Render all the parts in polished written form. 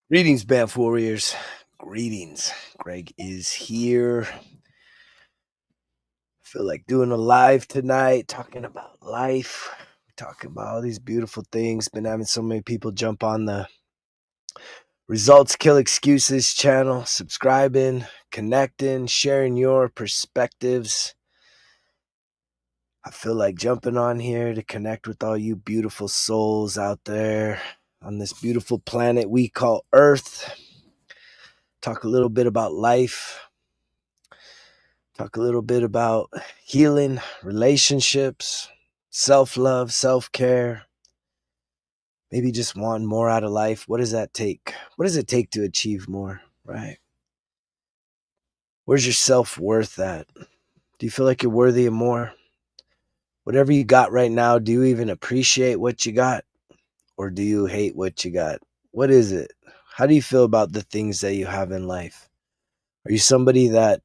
Greetings, Banff Warriors. Greetings. Greg is here. Feel like doing a live tonight, talking about life, talking about all these beautiful things. Been having so many people jump on the Results Kill Excuses channel, subscribing, connecting, sharing your perspectives. I feel like jumping on here to connect with all you beautiful souls out there on this beautiful planet we call Earth. Talk a little bit about life. Talk a little bit about healing, relationships, self-love, self-care, maybe just wanting more out of life. What does that take? What does it take to achieve more, right? Where's your self-worth at? Do you feel like you're worthy of more? Whatever you got right now, do you even appreciate what you got? Or do you hate what you got? What is it? How do you feel about the things that you have in life? Are you somebody that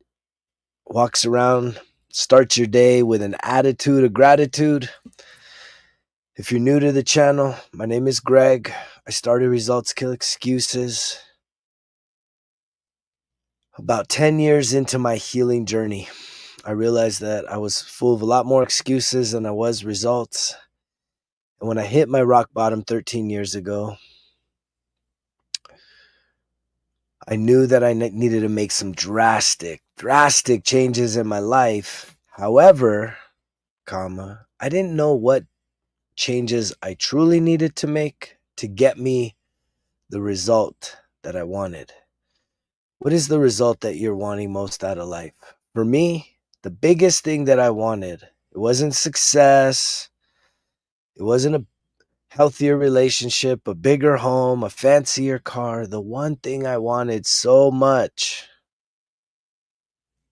walks around, starts your day with an attitude of gratitude? If you're new to the channel, my name is Greg. I started Results Kill Excuses about 10 years into my healing journey. I realized that I was full of a lot more excuses than I was results. And when I hit my rock bottom 13 years ago, I knew that I needed to make some drastic changes in my life. However, I didn't know what changes I truly needed to make to get me the result that I wanted. What is the result that you're wanting most out of life? For me, the biggest thing that I wanted, it wasn't success. It wasn't a healthier relationship, a bigger home, a fancier car. The one thing I wanted so much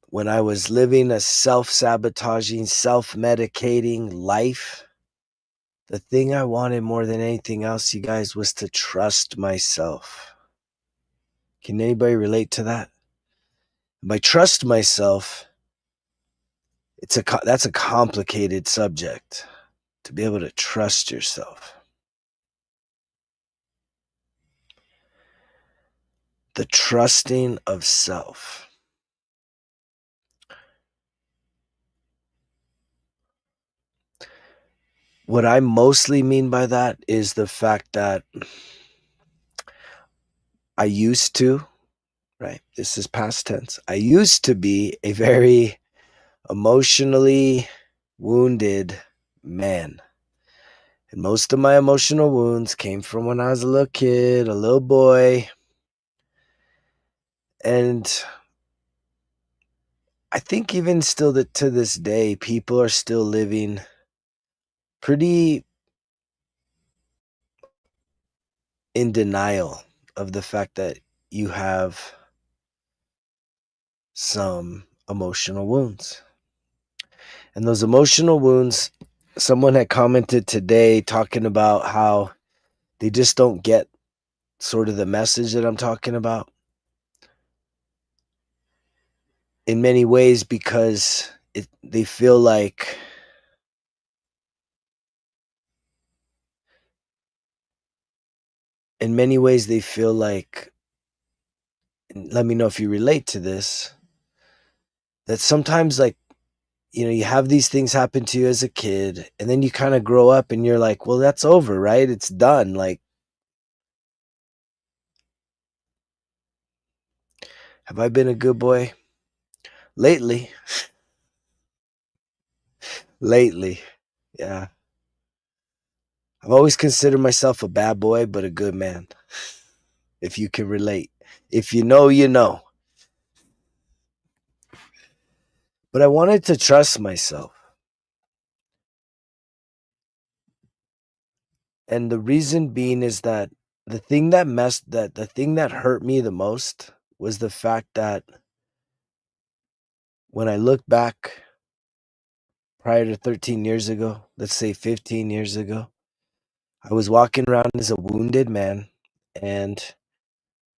when I was living a self-sabotaging, self-medicating life, the thing I wanted more than anything else, you guys, was to trust myself. Can anybody relate to that? By trust myself, that's a complicated subject, to be able to trust yourself. The trusting of self. What I mostly mean by that is the fact that I used to, right? This is past tense. I used to be a very emotionally wounded man. And most of my emotional wounds came from when I was a little kid, a little boy. And I think even still to this day, people are still living pretty in denial of the fact that you have some emotional wounds. And those emotional wounds, someone had commented today talking about how they just don't get sort of the message that I'm talking about. In many ways, because they feel like let me know if you relate to this, that sometimes, like, you have these things happen to you as a kid, and then you kind of grow up and you're like, well, that's over, right? It's done. Like, have I been a good boy? Lately. Lately. Yeah. I've always considered myself a bad boy, but a good man. If you can relate. If you know, you know. But I wanted to trust myself. And the reason being is that the thing that hurt me the most was the fact that when I look back prior to 13 years ago, let's say 15 years ago, I was walking around as a wounded man. And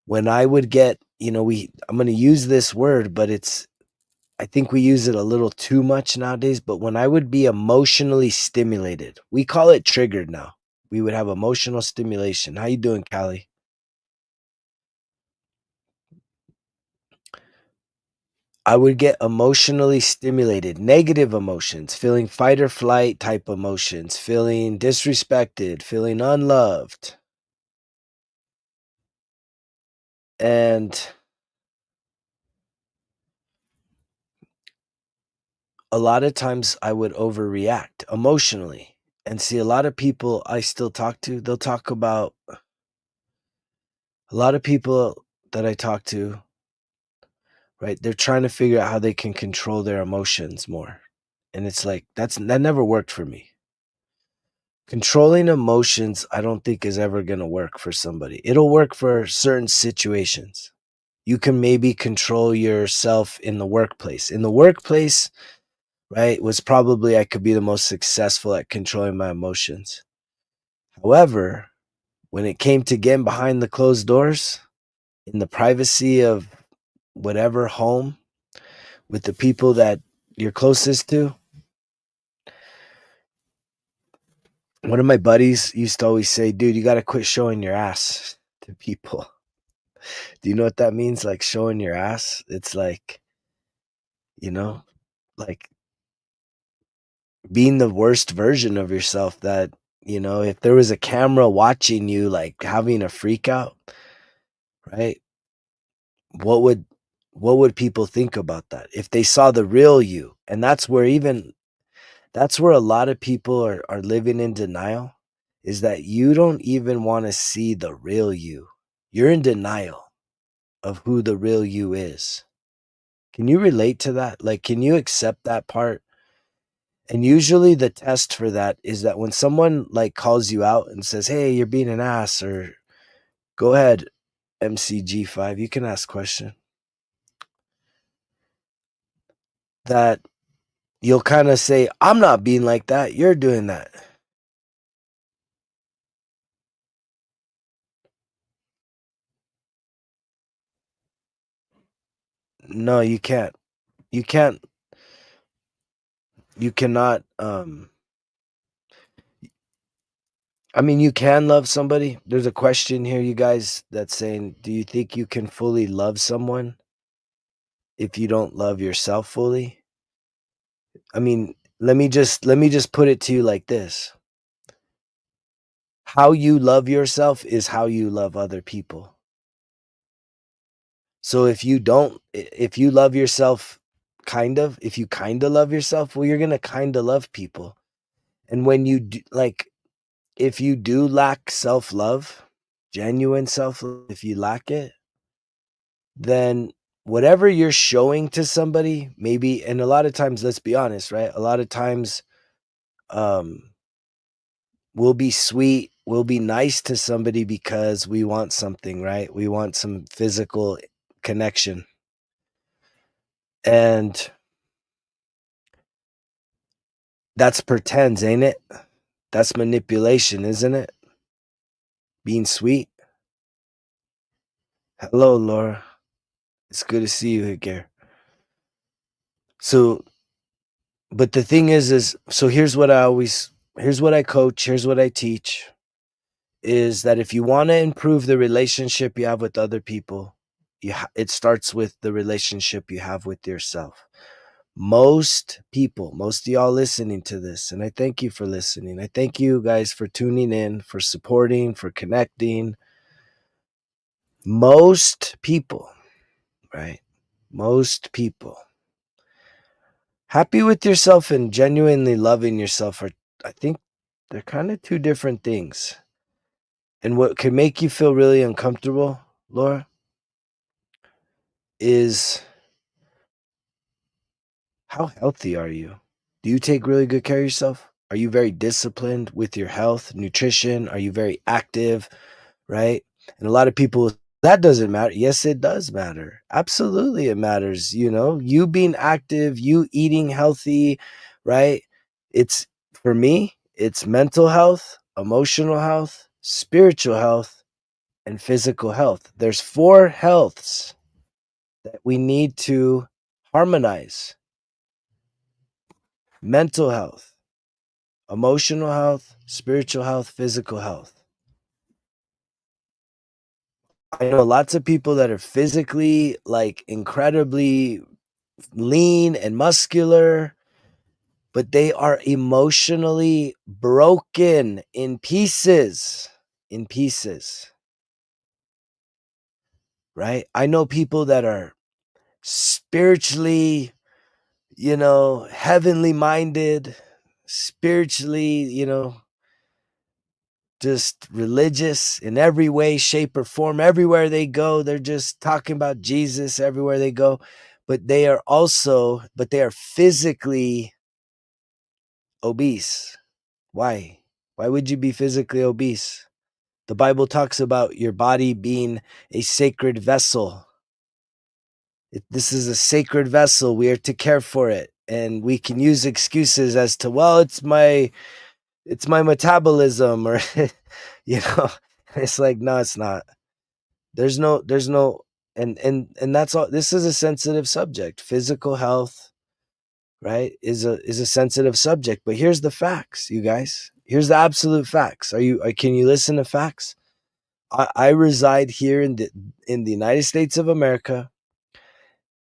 when I would get, I'm going to use this word, but I think we use it a little too much nowadays. But when I would be emotionally stimulated, we call it triggered now. We would have emotional stimulation. How you doing, Callie? I would get emotionally stimulated, negative emotions, feeling fight or flight type emotions, feeling disrespected, feeling unloved. And a lot of times I would overreact emotionally. And see, a lot of people I still talk to, they'll talk about a lot of people that I talk to, right? They're trying to figure out how they can control their emotions more. And it's like that never worked for me. Controlling emotions, I don't think is ever going to work for somebody. It'll work for certain situations. You can maybe control yourself in the workplace. In the workplace, right, was probably I could be the most successful at controlling my emotions. However, when it came to getting behind the closed doors in the privacy of whatever home with the people that you're closest to, one of my buddies used to always say, dude, you got to quit showing your ass to people. Do you know what that means? Like showing your ass? It's like, you know, like being the worst version of yourself that, if there was a camera watching you, like having a freak out, right? What would what would people think about that if they saw the real you? And that's where a lot of people are living in denial, is that you don't even want to see the real you. You're in denial of who the real you is. Can you relate to that? Like, can you accept that part? And usually the test for that is that when someone like calls you out and says, "Hey, you're being an ass," or go ahead, MCG5, you can ask question. That you'll kind of say, "I'm not being like that. You're doing that." No, you can't. You can't. You cannot. I mean, you can love somebody. There's a question here, you guys, that's saying, "Do you think you can fully love someone if you don't love yourself fully?" I mean, let me just put it to you like this. How you love yourself is how you love other people. So if you love yourself if you kind of love yourself, well, you're going to kind of love people. And when you do, like, if you do lack self-love, genuine self-love, if you lack it, then whatever you're showing to somebody, maybe, and a lot of times, let's be honest, right? A lot of times, um, we'll be sweet, we'll be nice to somebody because we want something, right? We want some physical connection. And that's pretends, ain't it? That's manipulation, isn't it? Being sweet. Hello, Laura. It's good to see you here. So, but the thing is so here's what I coach, here's what I teach, is that if you want to improve the relationship you have with other people, it starts with the relationship you have with yourself. Most people, most of y'all listening to this, and I thank you for listening. I thank you guys for tuning in, for supporting, for connecting. Most people, right? Most people happy with yourself and genuinely loving yourself are, I think, they're kind of two different things. And what can make you feel really uncomfortable, Laura, is how healthy are you? Do you take really good care of yourself? Are you very disciplined with your health, nutrition? Are you very active, right? And a lot of people, that doesn't matter. Yes, it does matter. Absolutely, it matters. You being active, you eating healthy, right? It's For me, it's mental health, emotional health, spiritual health, and physical health. There's four healths that we need to harmonize: mental health, emotional health, spiritual health, physical health. I know lots of people that are physically like incredibly lean and muscular, but they are emotionally broken in pieces. In pieces. Right? I know people that are spiritually, heavenly minded, spiritually, just religious in every way, shape, or form. Everywhere they go, they're just talking about Jesus everywhere they go. But they are physically obese. Why? Why would you be physically obese? The Bible talks about your body being a sacred vessel. This is a sacred vessel. We are to care for it. And we can use excuses as to, well, it's my metabolism, or it's like, no, it's not. There's no, and that's all. This is a sensitive subject. Physical health, right, is a sensitive subject. But here's the facts, you guys. Here's the absolute facts. Can you listen to facts? I reside here in the United States of America,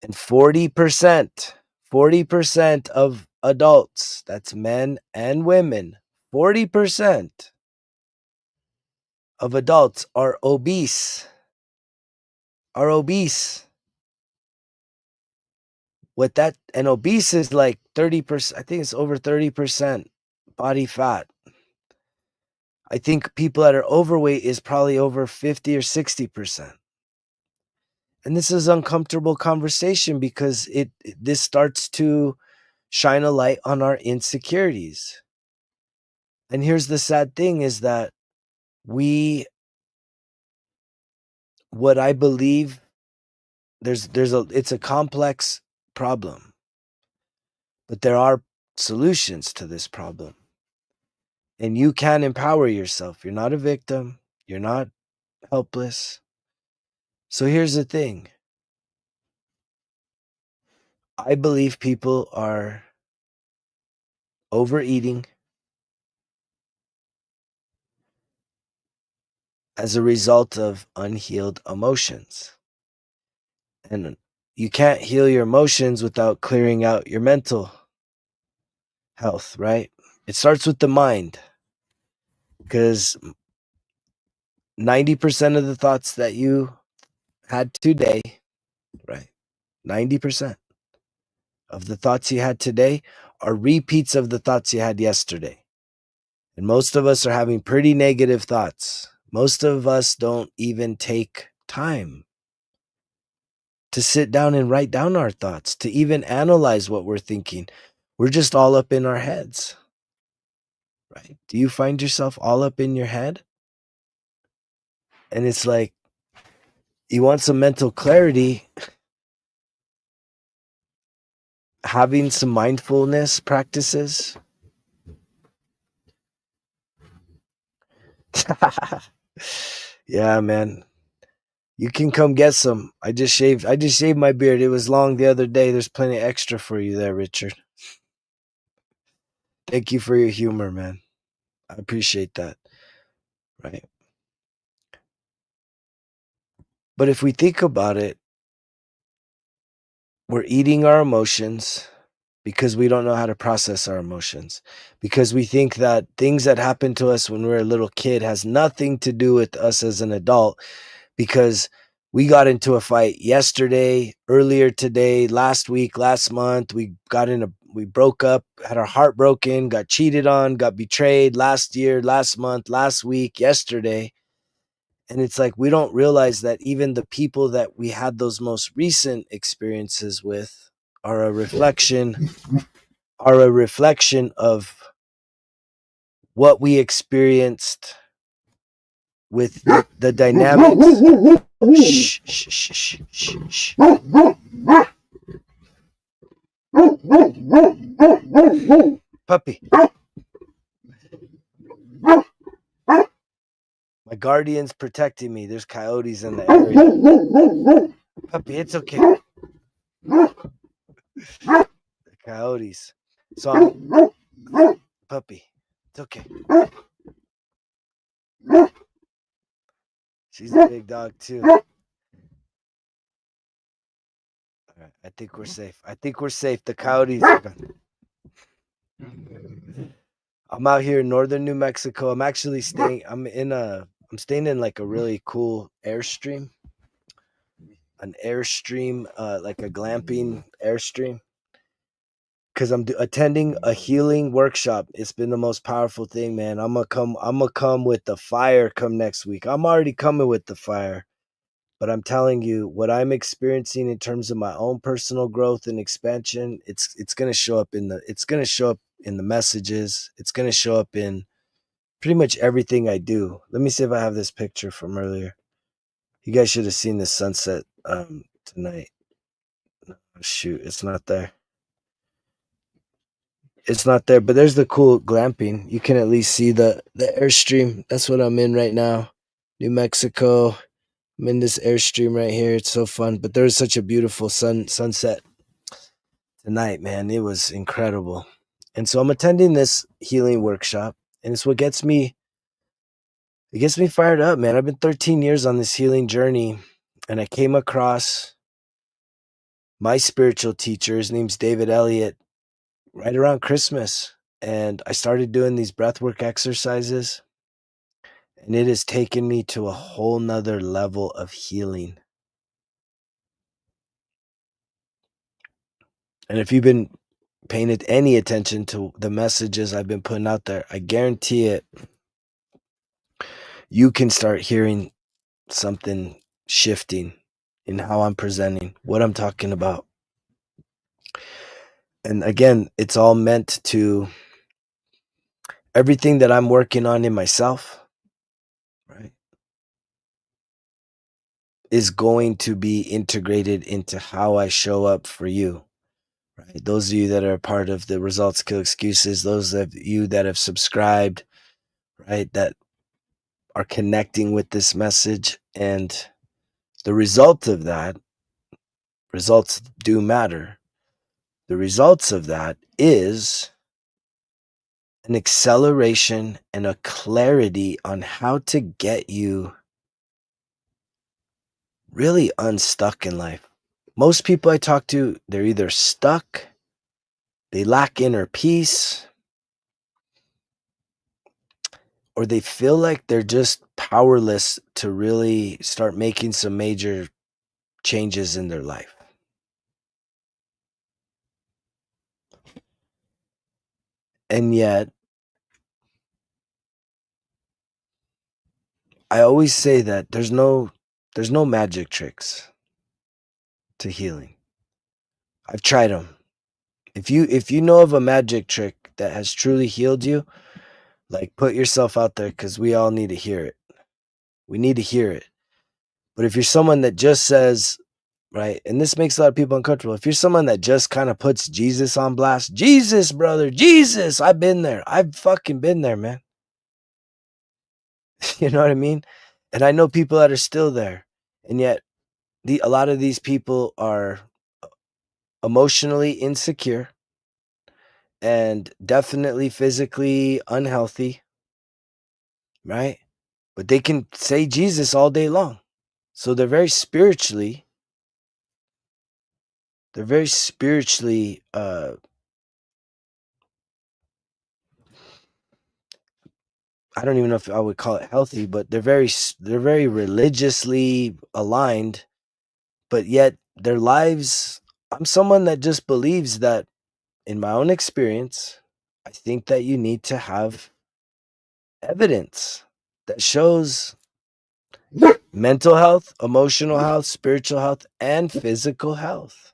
and 40% of adults, that's men and women, 40% of adults are obese. Are obese. And obese is like 30%. I think it's over 30% body fat. I think people that are overweight is probably over 50 or 60%. And this is uncomfortable conversation because this starts to shine a light on our insecurities. And here's the sad thing is that what I believe, it's a complex problem, but there are solutions to this problem. And you can empower yourself. You're not a victim. You're not helpless. So here's the thing. I believe people are overeating as a result of unhealed emotions. And you can't heal your emotions without clearing out your mental health, right? It starts with the mind, because 90% of the thoughts that you had today, right? 90% of the thoughts you had today are repeats of the thoughts you had yesterday. And most of us are having pretty negative thoughts. Most of us don't even take time to sit down and write down our thoughts, to even analyze what we're thinking. We're just all up in our heads, right? Do you find yourself all up in your head? And it's like, you want some mental clarity, having some mindfulness practices. Yeah, man. You can come get some. I just shaved my beard. It was long the other day. There's plenty extra for you there, Richard. Thank you for your humor, man. I appreciate that. Right. But if we think about it, we're eating our emotions because we don't know how to process our emotions. Because we think that things that happened to us when we were a little kid has nothing to do with us as an adult, because we got into a fight yesterday, earlier today, last week, last month. We broke up, had our heart broken, got cheated on, got betrayed last year, last month, last week, yesterday. And it's like, we don't realize that even the people that we had those most recent experiences with are a reflection of what we experienced with the dynamics. Shh, shh, shh, shh, shh. Puppy. My guardian's protecting me. There's coyotes in the area. Puppy, it's okay. The coyotes. So puppy, it's okay. She's a big dog too. All Right, I think we're safe. I think we're safe. The coyotes are gone. I'm out here in northern New Mexico. I'm actually staying. I'm staying in like a really cool airstream, like a glamping airstream, because attending a healing workshop. It's been the most powerful thing, man. I'm gonna come. I'm gonna come with the fire. Come next week. I'm already coming with the fire. But I'm telling you, what I'm experiencing in terms of my own personal growth and expansion, it's gonna show up in the messages. It's gonna show up in pretty much everything I do. Let me see if I have this picture from earlier. You guys should have seen the sunset tonight. Oh, shoot, it's not there. It's not there, but there's the cool glamping. You can at least see the airstream. That's what I'm in right now. New Mexico. I'm in this airstream right here. It's so fun. But there's such a beautiful sunset tonight, man. It was incredible. And so I'm attending this healing workshop, and it's what gets me fired up, man. I've been 13 years on this healing journey, and I came across my spiritual teacher. His name's David Elliott, right around Christmas. And I started doing these breathwork exercises, and it has taken me to a whole nother level of healing. And if you've been paying any attention to the messages I've been putting out there, I guarantee it, you can start hearing something shifting in how I'm presenting, what I'm talking about. And again, it's all meant to everything that I'm working on in myself, right, is going to be integrated into how I show up for you, right? Those of you that are part of the Results Kill Excuses, those of you that have subscribed, right, that are connecting with this message. And the result of that, results do matter. The results of that is an acceleration and a clarity on how to get you really unstuck in life. Most people I talk to, they're either stuck, they lack inner peace, or they feel like they're just powerless to really start making some major changes in their life. And yet, I always say that there's no magic tricks to healing. I've tried them. If you know of a magic trick that has truly healed you, like, put yourself out there, because we all need to hear it. We need to hear it. But if you're someone that just says, right, and this makes a lot of people uncomfortable. If you're someone that just kind of puts Jesus on blast, Jesus, brother, Jesus, I've been there. I've fucking been there, man. You know what I mean? And I know people that are still there. And yet a lot of these people are emotionally insecure and definitely physically unhealthy, right? But they can say Jesus all day long. So they're very spiritually I don't even know if I would call it healthy, but they're very religiously aligned, but yet their lives, I'm someone that just believes that, in my own experience, I think that you need to have evidence that shows mental health, emotional health, spiritual health, and physical health.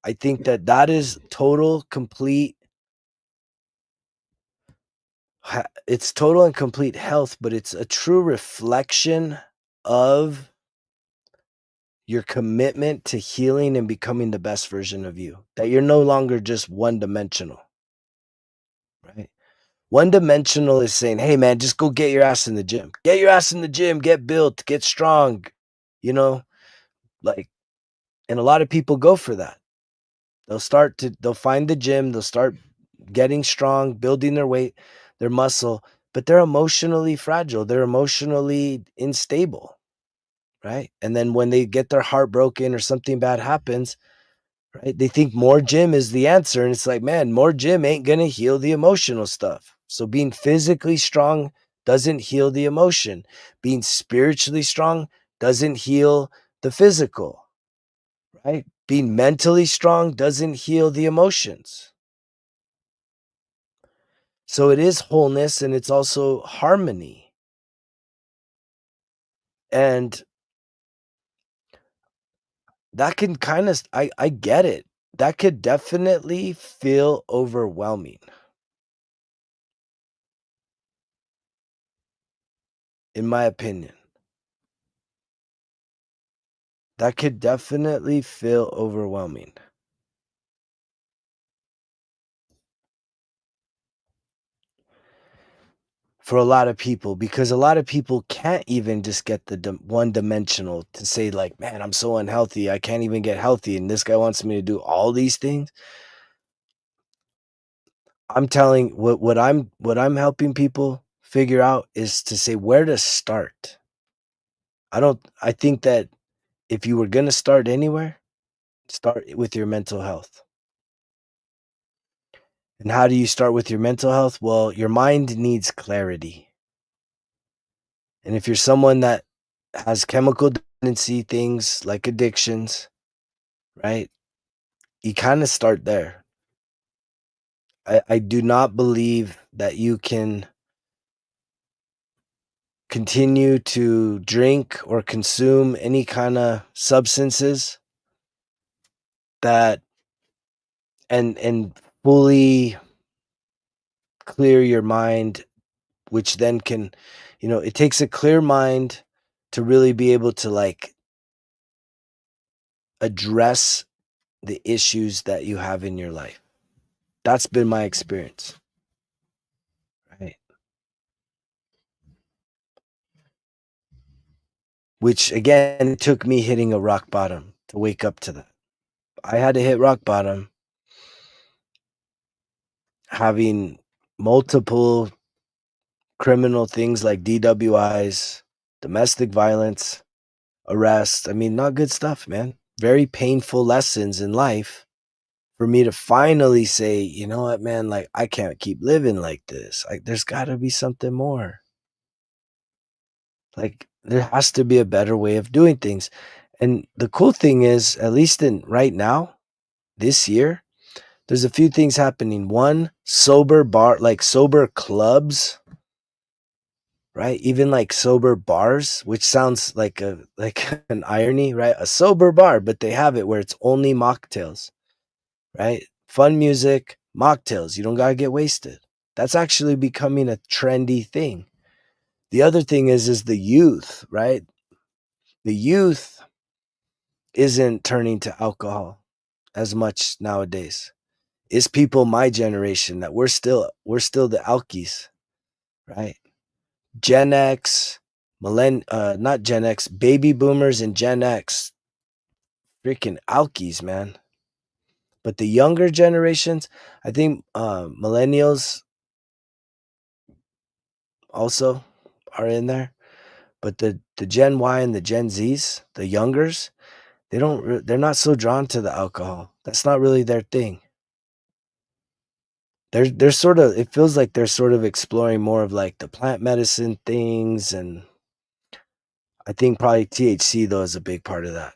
I think that is total, complete. It's total and complete health, but it's a true reflection of your commitment to healing and becoming the best version of you. That you're no longer just one dimensional, right? One dimensional is saying, hey man, just go get your ass in the gym. Get your ass in the gym, get built, get strong, you know, like, and a lot of people go for that. They'll find the gym, they'll start getting strong, building their weight, their muscle, but they're emotionally fragile. They're emotionally unstable, right? And then when they get their heart broken or something bad happens, right, they think more gym is the answer. And it's like, man, more gym ain't going to heal the emotional stuff. So being physically strong doesn't heal the emotion. Being spiritually strong doesn't heal the physical, right? Being mentally strong doesn't heal the emotions. So it is wholeness and it's also harmony. And that can kind of, I get it. That could definitely feel overwhelming, in my opinion. That could definitely feel overwhelming for a lot of people because a lot of people can't even just get the one dimensional to say like, man, I'm so unhealthy. I can't even get healthy. And this guy wants me to do all these things. I'm telling what I'm helping people figure out is to say where to start. I think that if you were going to start anywhere, start with your mental health. And how do you start with your mental health? Well, your mind needs clarity. And if you're someone that has chemical dependency things like addictions, right? You kind of start there. I do not believe that you can continue to drink or consume any kind of substances that and fully clear your mind, which then can, it takes a clear mind to really be able to like address the issues that you have in your life. That's been my experience. Right. Which again, it took me hitting a rock bottom to wake up to that. I had to hit rock bottom having multiple criminal things like DWIs, domestic violence, arrests. I mean, not good stuff, man. Very painful lessons in life for me to finally say, you know what, man, like I can't keep living like this. Like there's got to be something more. Like there has to be a better way of doing things. And the cool thing is, at least in right now, this year, there's a few things happening. One, sober bar, like sober clubs, right? Even like sober bars, which sounds like a like an irony, right? A sober bar, but they have it where it's only mocktails, right? Fun music, mocktails. You don't gotta get wasted. That's actually becoming a trendy thing. The other thing is the youth, right? The youth isn't turning to alcohol as much nowadays. It's people my generation that we're still the alkies, right? Gen X, not Gen X, baby boomers and Gen X, freaking alkies, man. But the younger generations, I think millennials also are in there. But the Gen Y and the Gen Zs, the youngers, they're not so drawn to the alcohol. That's not really their thing. They're sort of, it feels like they're sort of exploring more of like the plant medicine things, and I think probably THC though is a big part of that.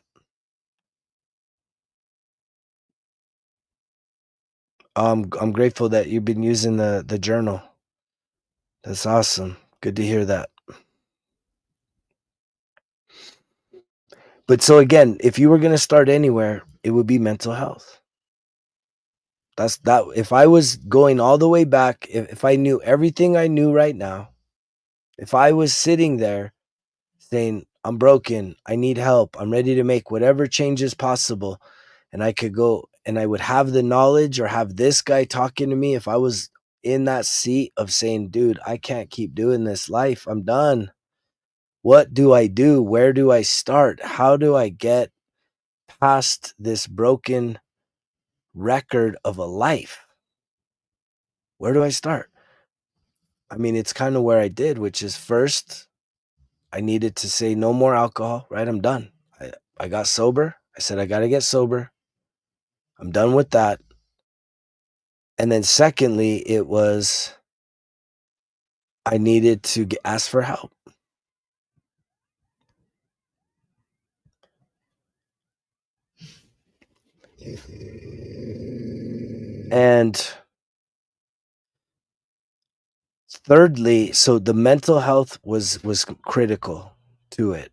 I'm grateful that you've been using the journal. That's awesome. Good to hear that. But so again, if you were gonna start anywhere, it would be mental health. That's that. If I was going all the way back, if I knew everything I knew right now, if I was sitting there saying, I'm broken, I need help, I'm ready to make whatever changes possible, and I could go and I would have the knowledge or have this guy talking to me, if I was in that seat of saying, dude, I can't keep doing this life, I'm done. What do I do? Where do I start? How do I get past this broken record of a life? Where do I start? I mean, it's kind of where I did, which is first I needed to say no more alcohol, right? I'm done. I got sober. I said, I got to get sober. I'm done with that. And then secondly, it was I needed to ask for help. And thirdly, so the mental health was critical to it.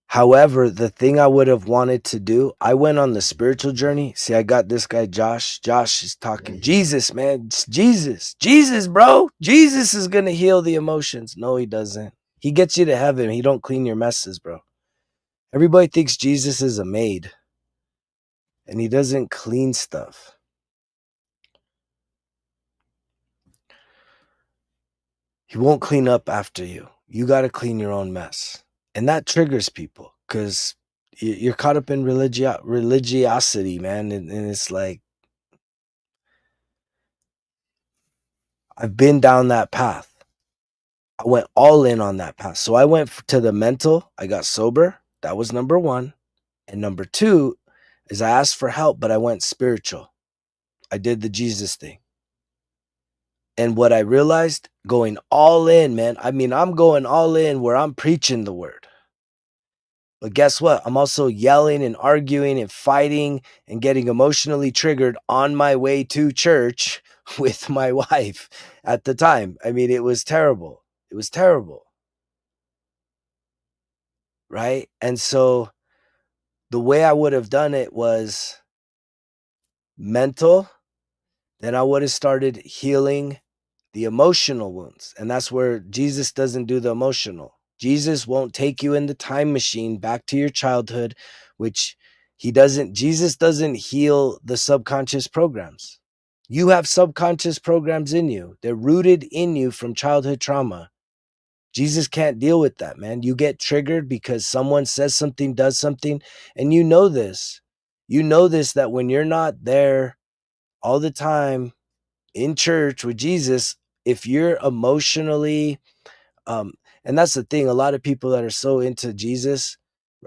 However, the thing I would have wanted to do, I went on the spiritual journey. See, I got this guy, Josh. Josh is talking Jesus, man. It's Jesus. Jesus, bro. Jesus is going to heal the emotions. No, he doesn't. He gets you to heaven. He don't clean your messes, bro. Everybody thinks Jesus is a maid, and he doesn't clean stuff. He won't clean up after you. You got to clean your own mess. And that triggers people because you're caught up in religiosity, man. And it's like, I've been down that path. I went all in on that path. So I went to the mental. I got sober. That was number one. And number two is I asked for help, but I went spiritual. I did the Jesus thing. And what I realized, going all in, man, I mean, I'm going all in where I'm preaching the word. But guess what? I'm also yelling and arguing and fighting and getting emotionally triggered on my way to church with my wife at the time. I mean, it was terrible. It was terrible. Right? And so the way I would have done it was mental. Then I would have started healing the emotional wounds. And that's where Jesus doesn't do the emotional. Jesus won't take you in the time machine back to your childhood, which Jesus doesn't heal the subconscious programs. You have subconscious programs in you. They're rooted in you from childhood trauma. Jesus can't deal with that, man. You get triggered because someone says something, does something, and you know this. You know this, that when you're not there all the time in church with Jesus, if you're emotionally, um, and that's the thing, a lot of people that are so into Jesus,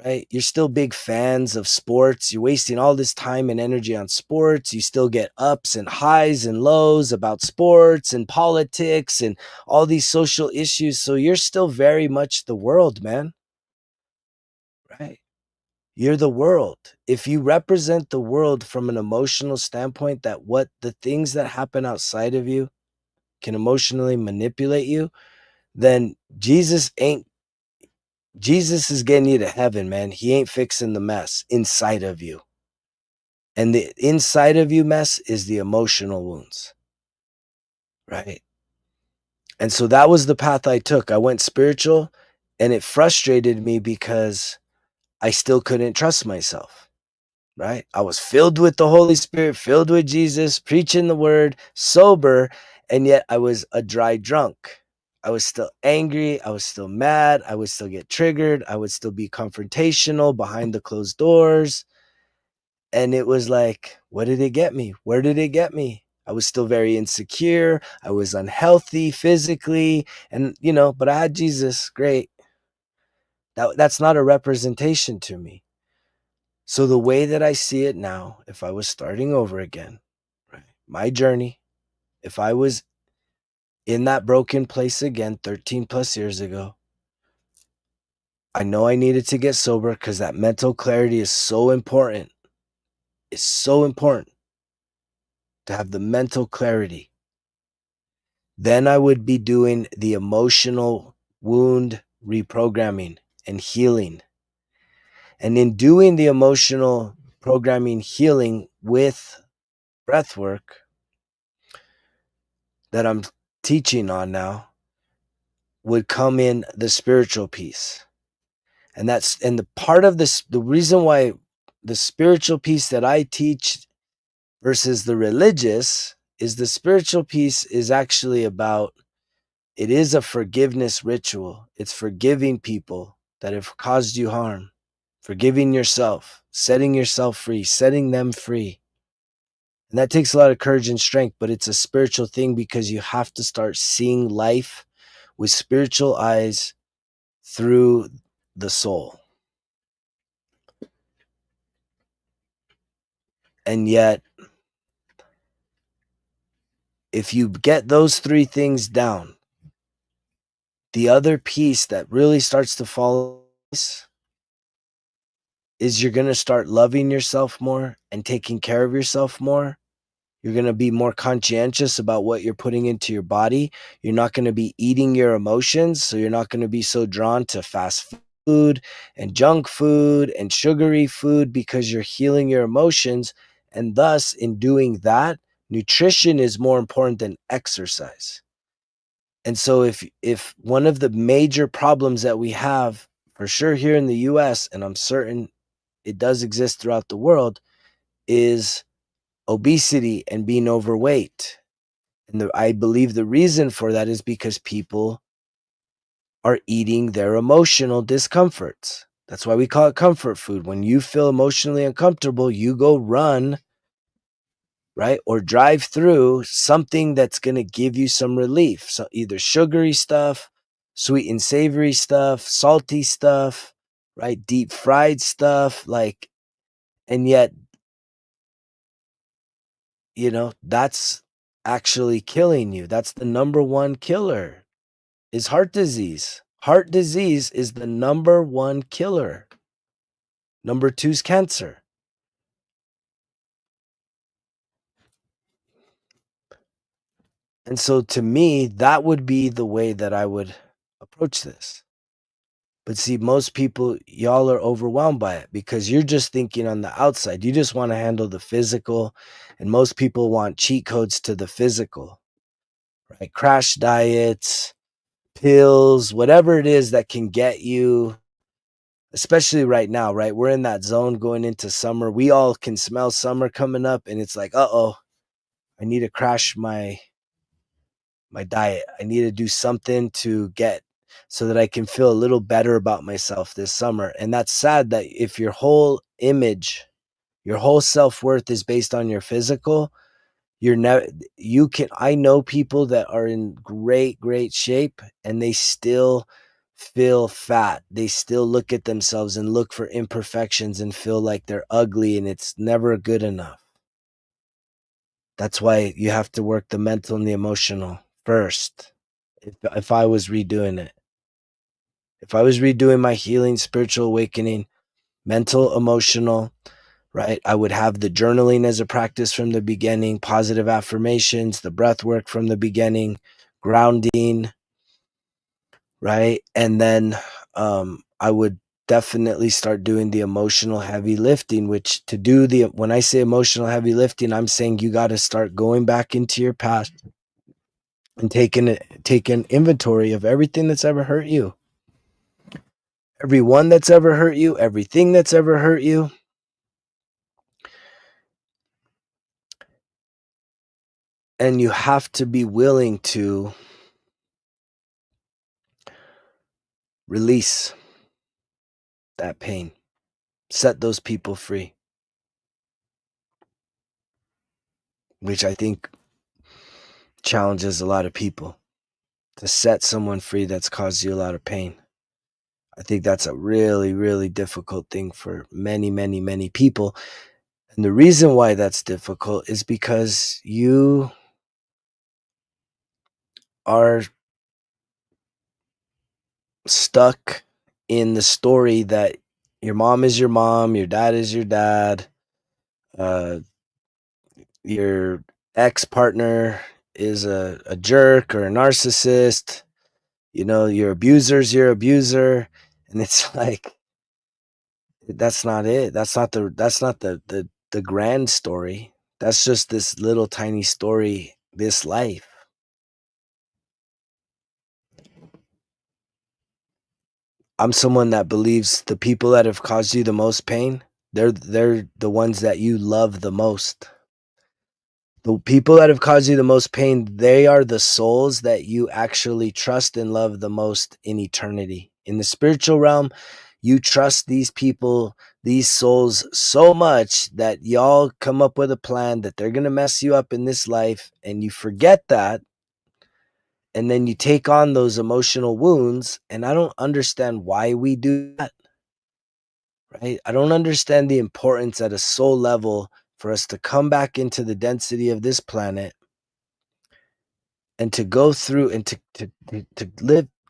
right? You're still big fans of sports. You're wasting all this time and energy on sports. You still get ups and highs and lows about sports and politics and all these social issues. So you're still very much the world, man, right? You're the world. If you represent the world from an emotional standpoint, that what the things that happen outside of you can emotionally manipulate you, then Jesus is getting you to heaven, man. He ain't fixing the mess inside of you. And the inside of you mess is the emotional wounds, right? And so that was the path I took. I went spiritual, and it frustrated me because I still couldn't trust myself, right? I was filled with the Holy Spirit, filled with Jesus, preaching the word, sober, and yet I was a dry drunk. I was still angry. I was still mad. I would still get triggered. I would still be confrontational behind the closed doors. And it was like, what did it get me? Where did it get me? I was still very insecure. I was unhealthy physically. And, but I had Jesus. Great. That's not a representation to me. So the way that I see it now, if I was starting over again, right, my journey, if I was in that broken place again 13 plus years ago, I know I needed to get sober because that mental clarity is so important. It's so important to have the mental clarity. Then I would be doing the emotional wound reprogramming and healing. And in doing the emotional programming healing with breathwork that I'm teaching on now, would come in the spiritual piece. And the part of this, the reason why the spiritual piece that I teach versus the religious is the spiritual piece is actually about, it is a forgiveness ritual. It's forgiving people that have caused you harm, forgiving yourself, setting yourself free, setting them free. And that takes a lot of courage and strength, but it's a spiritual thing because you have to start seeing life with spiritual eyes through the soul. And yet, if you get those three things down, the other piece that really starts to fall is you're going to start loving yourself more and taking care of yourself more. You're going to be more conscientious about what you're putting into your body. You're not going to be eating your emotions. So you're not going to be so drawn to fast food and junk food and sugary food because you're healing your emotions. And thus, in doing that, nutrition is more important than exercise. And so if one of the major problems that we have, for sure here in the US, and I'm certain it does exist throughout the world, is obesity and being overweight. And I believe the reason for that is because people are eating their emotional discomforts. That's why we call it comfort food. When you feel emotionally uncomfortable, you go run, right? Or drive through something that's going to give you some relief. So either sugary stuff, sweet and savory stuff, salty stuff, right? Deep fried stuff, like, and yet, that's actually killing you. That's the number one killer is heart disease. Heart disease is the number one killer. Number two is cancer. And so to me, that would be the way that I would approach this. But see, most people, y'all are overwhelmed by it because you're just thinking on the outside. You just want to handle the physical. And most people want cheat codes to the physical, right? Crash diets, pills, whatever it is that can get you, especially right now, right? We're in that zone going into summer. We all can smell summer coming up, and it's like, uh-oh, I need to crash my diet. I need to do something to get so that I can feel a little better about myself this summer. And that's sad that if your whole image, your whole self-worth is based on your physical, you're never you can I know people that are in great shape and they still feel fat. They still look at themselves and look for imperfections and feel like they're ugly, and it's never good enough. That's why you have to work the mental and the emotional first. If I was redoing it, if I was redoing my healing, spiritual awakening, mental, emotional, right? I would have the journaling as a practice from the beginning, positive affirmations, the breath work from the beginning, grounding, right? And then I would definitely start doing the emotional heavy lifting, which when I say emotional heavy lifting, I'm saying you got to start going back into your past and take an inventory of everything that's ever hurt you, everyone that's ever hurt you, everything that's ever hurt you. And you have to be willing to release that pain, set those people free, which I think challenges a lot of people to set someone free that's caused you a lot of pain. I think that's a really, really difficult thing for many people. And the reason why that's difficult is because you are stuck in the story that your mom is your mom, your dad is your dad, uh, your ex-partner is a jerk or a narcissist, your abuser's your abuser. And it's like, that's not it. That's not the grand story. That's just this little tiny story, this life. I'm someone that believes the people that have caused you the most pain, they're the ones that you love the most. The people that have caused you the most pain, they are the souls that you actually trust and love the most in eternity. In the spiritual realm, you trust these people, these souls so much that y'all come up with a plan that they're going to mess you up in this life, and you forget that. And then you take on those emotional wounds, and I don't understand why we do that, right? I don't understand the importance at a soul level for us to come back into the density of this planet and to go through and to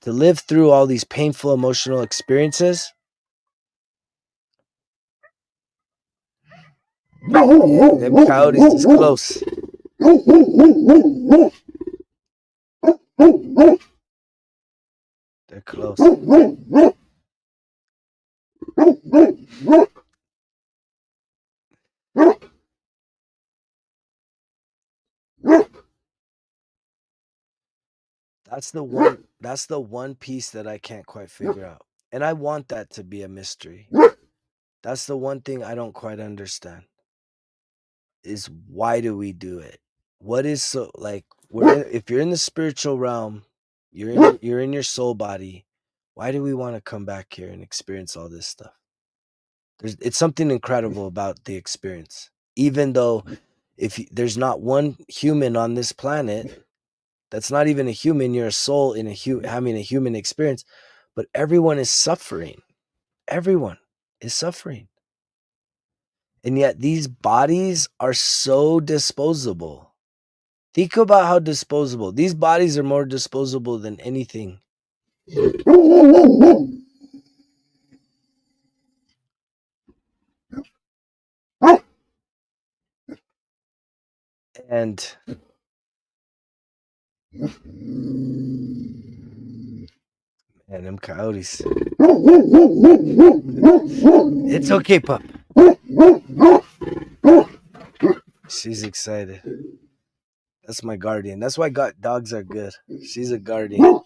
live through all these painful emotional experiences. Them coyotes is close. They're close. That's the one piece that I can't quite figure out. And I want that to be a mystery. That's the one thing I don't quite understand. Is why do we do it? What is so like if you're in the spiritual realm, you're in your soul body, why do we want to come back here and experience all this stuff? It's something incredible about the experience. Even though there's not one human on this planet that's not even a human, you're a soul in having a human experience, but everyone is suffering. Everyone is suffering. And yet these bodies are so disposable. Think about how disposable. These bodies are more disposable than anything. And them coyotes. It's okay, pup. She's excited. That's my guardian. That's why dogs are good. She's a guardian.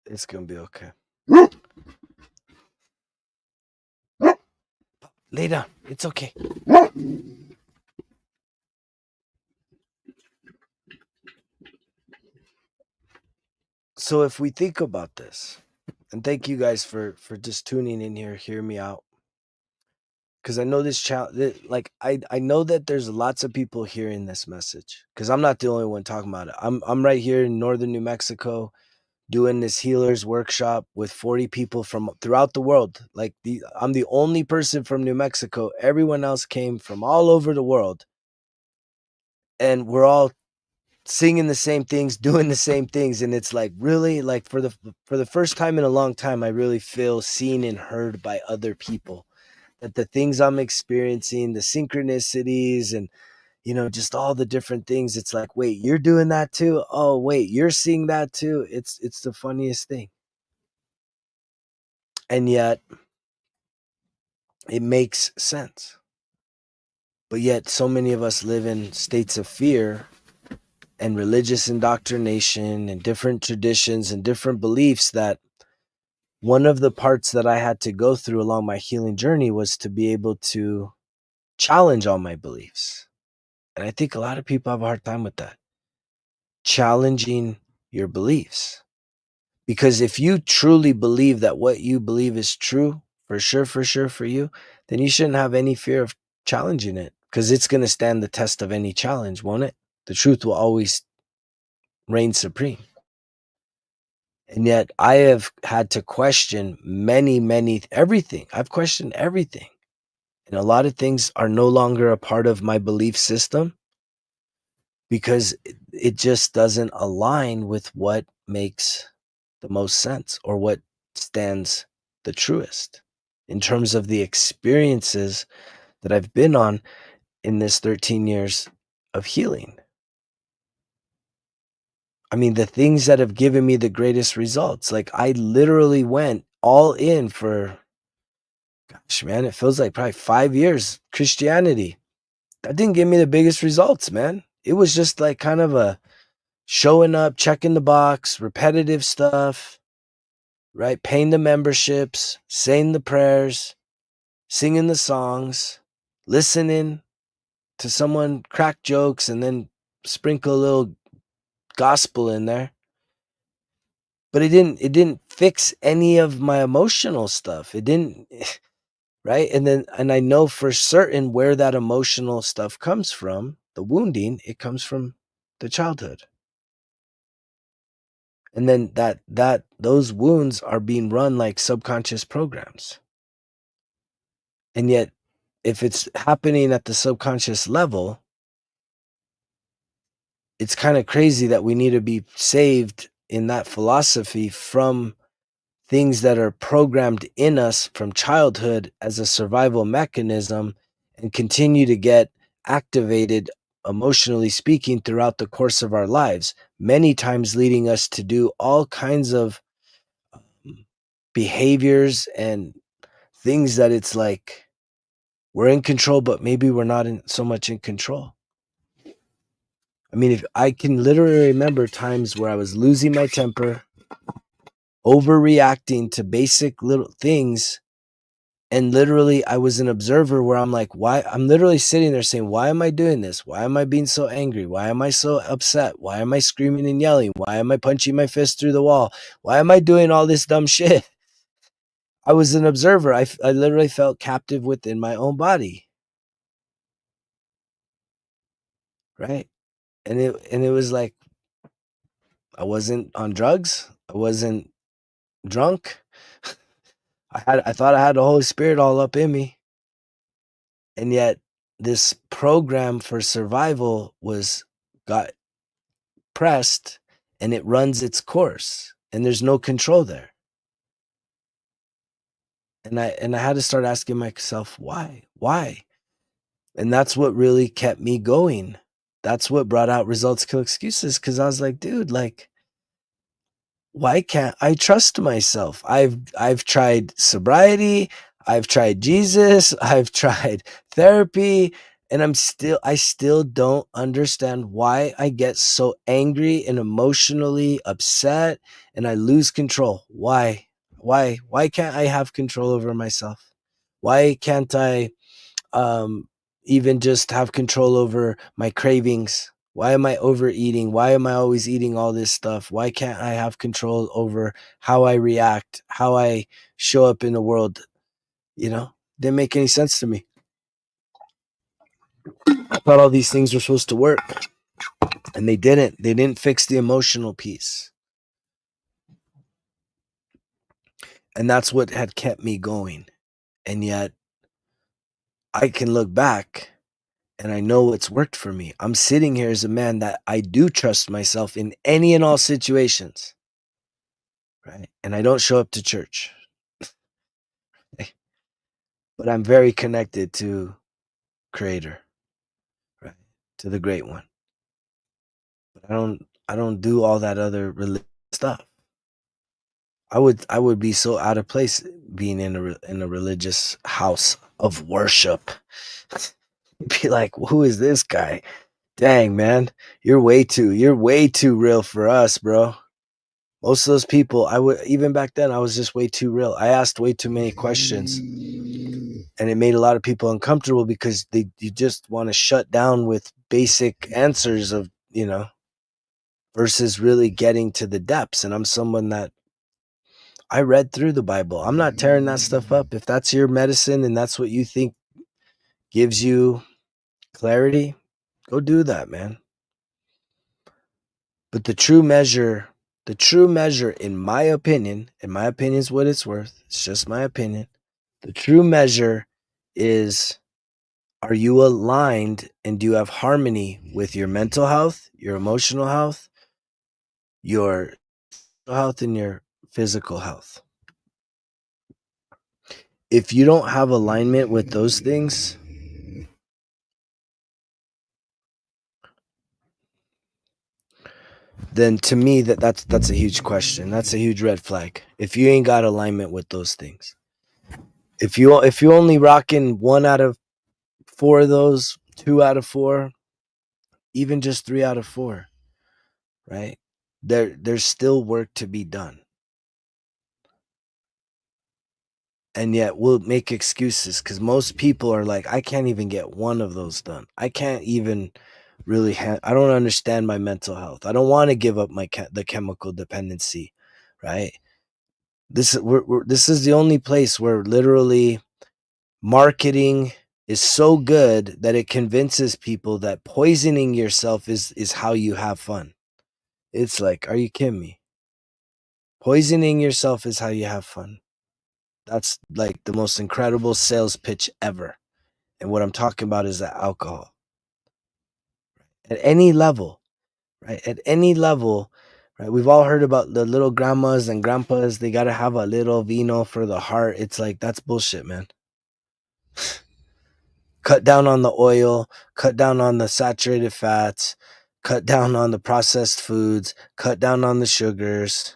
It's gonna be okay. Lay down. It's okay. So if we think about this, and thank you guys for just tuning in here, hear me out, because I know this challenge. Like I know that there's lots of people hearing this message, because I'm not the only one talking about it. I'm right here in northern New Mexico, doing this healers workshop with 40 people from throughout the world. I'm the only person from New Mexico. Everyone else came from all over the world, and we're all singing the same things, doing the same things. And it's like, really, like for the first time in a long time, I really feel seen and heard by other people, that the things I'm experiencing, the synchronicities and, just all the different things. It's like, wait, you're doing that too? Oh, wait, you're seeing that too? It's the funniest thing. And yet it makes sense. But yet so many of us live in states of fear and religious indoctrination and different traditions and different beliefs, that one of the parts that I had to go through along my healing journey was to be able to challenge all my beliefs. And I think a lot of people have a hard time with that. Challenging your beliefs. Because if you truly believe that what you believe is true, for sure for you, then you shouldn't have any fear of challenging it, because it's going to stand the test of any challenge, won't it? The truth will always reign supreme. And yet I have had to question everything. I've questioned everything. And a lot of things are no longer a part of my belief system, because it just doesn't align with what makes the most sense, or what stands the truest in terms of the experiences that I've been on in this 13 years of healing. I mean, the things that have given me the greatest results, like I literally went all in for, gosh, man, it feels like probably 5 years Christianity. That didn't give me the biggest results, man. It was just like kind of a showing up, checking the box, repetitive stuff, right? Paying the memberships, saying the prayers, singing the songs, listening to someone crack jokes, and then sprinkle a little gospel in there. But it didn't fix any of my emotional stuff. It didn't, right? And I know for certain where that emotional stuff comes from, the wounding, it comes from the childhood. And then that those wounds are being run like subconscious programs. And yet if it's happening at the subconscious level, it's kind of crazy that we need to be saved in that philosophy from things that are programmed in us from childhood as a survival mechanism and continue to get activated, emotionally speaking, throughout the course of our lives, many times leading us to do all kinds of behaviors and things that it's like we're in control, but maybe we're not so much in control. I mean, if I can literally remember times where I was losing my temper, overreacting to basic little things. And literally, I was an observer where I'm like, why? I'm literally sitting there saying, why am I doing this? Why am I being so angry? Why am I so upset? Why am I screaming and yelling? Why am I punching my fist through the wall? Why am I doing all this dumb shit? I was an observer. I literally felt captive within my own body. Right. And it was like, I wasn't on drugs. I wasn't drunk. I thought I had the Holy Spirit all up in me. And yet this program for survival got pressed and it runs its course and there's no control there. And I had to start asking myself, why? And that's what really kept me going. That's what brought out results kill excuses. Cause I was like, dude, like, why can't I trust myself? I've tried sobriety, I've tried Jesus, I've tried therapy, and I still don't understand why I get so angry and emotionally upset and I lose control. Why? Why can't I have control over myself? Why can't I um, even just have control over my cravings? Why am I overeating? Why am I always eating all this stuff? Why can't I have control over how I react, how I show up in the world? You know, didn't make any sense to me. I thought all these things were supposed to work, and they didn't. They didn't fix the emotional piece. And that's what had kept me going. And yet I can look back and I know it's worked for me. I'm sitting here as a man that I do trust myself in any and all situations, right? And I don't show up to church, but I'm very connected to Creator, right? To the Great One. But I don't do all that other religious stuff. I would be so out of place being in a religious house of worship. Be like, who is this guy? Dang, man, you're way too real for us, bro. Most of those people, I would even back then, I was just way too real. I asked way too many questions, and it made a lot of people uncomfortable because you just want to shut down with basic answers of versus really getting to the depths. And I'm someone that I read through the Bible. I'm not tearing that stuff up. If that's your medicine and that's what you think gives you clarity, go do that, man. But the true measure, in my opinion, and my opinion is what it's worth, it's just my opinion. The true measure is, are you aligned and do you have harmony with your mental health, your emotional health, and your physical health? If you don't have alignment with those things, then to me that's a huge question. That's a huge red flag. If you ain't got alignment with those things. If you only rocking 1 out of 4 of those, 2 out of 4, even just 3 out of 4, right? There's still work to be done. And yet we'll make excuses because most people are like, I can't even get one of those done. I can't even really I don't understand my mental health. I don't want to give up the chemical dependency, right? This is the only place where literally marketing is so good that it convinces people that poisoning yourself is how you have fun. It's like, are you kidding me? Poisoning yourself is how you have fun. That's like the most incredible sales pitch ever. And what I'm talking about is that alcohol. At any level, right? At any level, right? We've all heard about the little grandmas and grandpas. They got to have a little vino for the heart. It's like, that's bullshit, man. Cut down on the oil, cut down on the saturated fats, cut down on the processed foods, cut down on the sugars,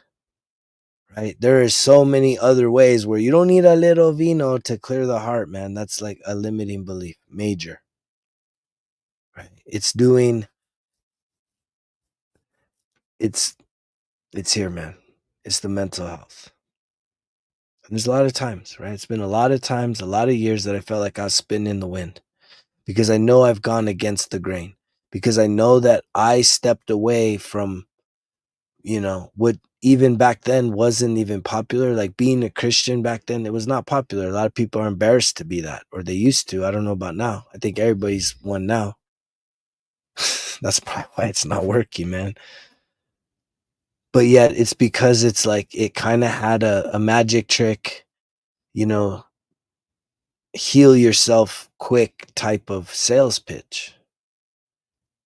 right? There is so many other ways where you don't need a little vino to clear the heart, man. That's like a limiting belief, major, right? It's it's here, man. It's the mental health. And there's a lot of times, right? It's been a lot of times, a lot of years that I felt like I was spinning in the wind because I know I've gone against the grain, because I know that I stepped away from, what even back then wasn't even popular. Like being a Christian back then, it was not popular. A lot of people are embarrassed to be that, or they used to. I don't know about now. I think everybody's one now. That's probably why it's not working, man. But yet it's because it's like it kind of had a magic trick, you know, heal yourself quick type of sales pitch.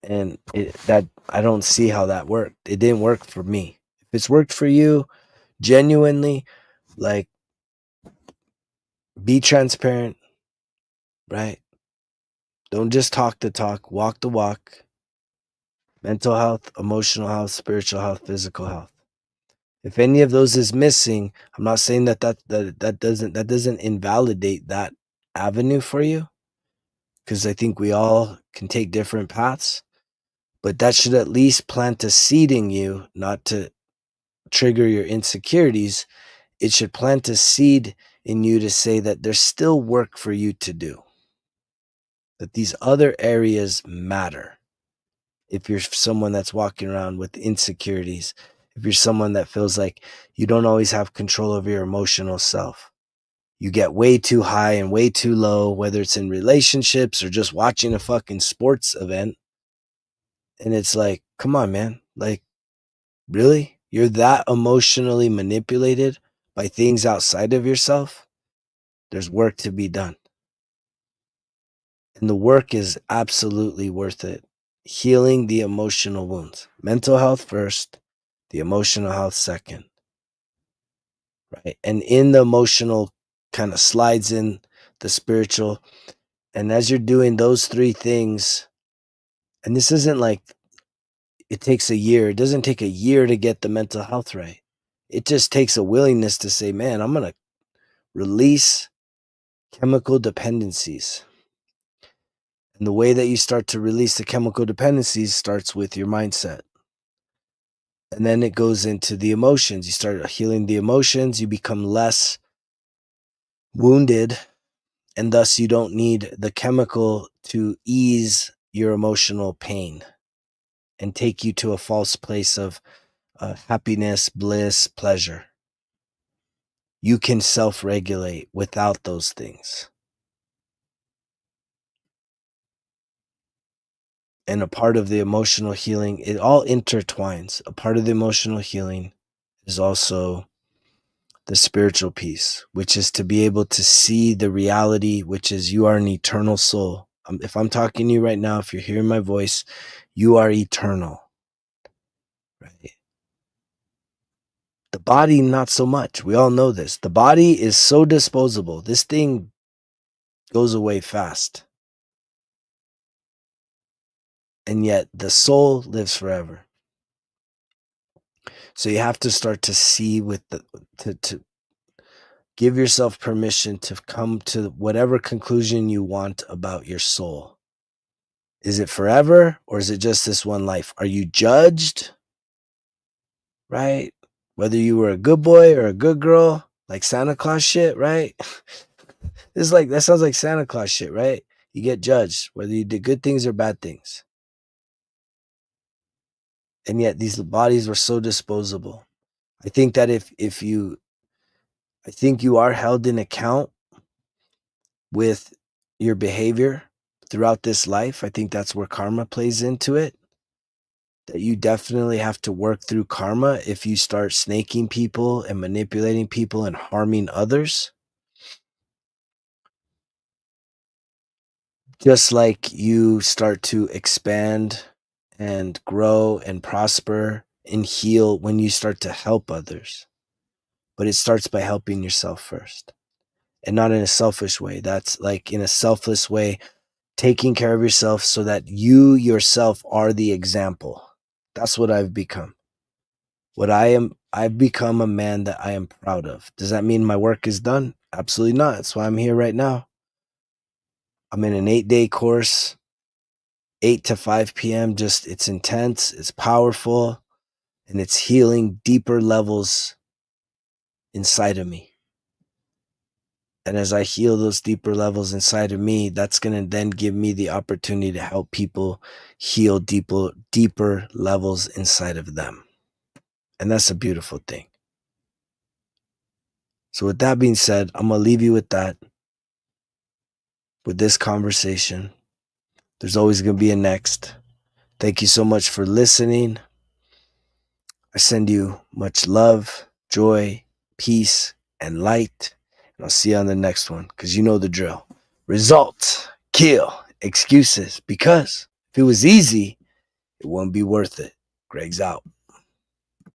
And that I don't see how that worked. It didn't work for me. If it's worked for you, genuinely, like, be transparent, right? Don't just talk the talk, walk the walk. Mental health, emotional health, spiritual health, physical health. If any of those is missing, I'm not saying that doesn't invalidate that avenue for you, because I think we all can take different paths, but that should at least plant a seed in you, not to trigger your insecurities. It should plant a seed in you to say that there's still work for you to do, that these other areas matter. If you're someone that's walking around with insecurities, if you're someone that feels like you don't always have control over your emotional self, you get way too high and way too low, whether it's in relationships or just watching a fucking sports event. And it's like, come on, man. Like, really? You're that emotionally manipulated by things outside of yourself? There's work to be done. And the work is absolutely worth it. Healing the emotional wounds. Mental health first, the emotional health second. Right? And in the emotional kind of slides in the spiritual. And as you're doing those three things, and this isn't like it takes a year. It doesn't take a year to get the mental health right. It just takes a willingness to say, man, I'm going to release chemical dependencies. And the way that you start to release the chemical dependencies starts with your mindset. And then it goes into the emotions. You start healing the emotions. You become less wounded. And thus you don't need the chemical to ease your emotional pain and take you to a false place of happiness, bliss, pleasure. You can self-regulate without those things. And a part of the emotional healing, it all intertwines. A part of the emotional healing is also the spiritual piece, which is to be able to see the reality, which is you are an eternal soul. If I'm talking to you right now, if you're hearing my voice, you are eternal, right? The body, not so much. We all know this. The body is so disposable. This thing goes away fast. And yet the soul lives forever. So you have to start to see to give yourself permission to come to whatever conclusion you want about your soul. Is it forever or is it just this one life? Are you judged? Right? Whether you were a good boy or a good girl, like Santa Claus shit, right? That sounds like Santa Claus shit, right? You get judged whether you did good things or bad things. And yet these bodies were so disposable. I think that I think you are held in account with your behavior throughout this life. I think that's where karma plays into it. That you definitely have to work through karma if you start snaking people and manipulating people and harming others. Just like you start to expand and grow and prosper and heal when you start to help others. But it starts by helping yourself first, and not in a selfish way. That's like in a selfless way, taking care of yourself so that you yourself are the example. That's what I've become. What I am, I've become a man that I am proud of. Does that mean my work is done? Absolutely not. That's why I'm here right now. I'm in an 8-day course, 8 to 5 p.m. Just, it's intense, it's powerful, and it's healing deeper levels inside of me. And as I heal those deeper levels inside of me, that's going to then give me the opportunity to help people heal deeper levels inside of them. And that's a beautiful thing. So with that being said, I'm going to leave you with that, with this conversation. There's always going to be a next. Thank you so much for listening. I send you much love, joy, peace, and light. And I'll see you on the next one, because you know the drill. Results kill excuses, because if it was easy, it wouldn't be worth it. Greg's out.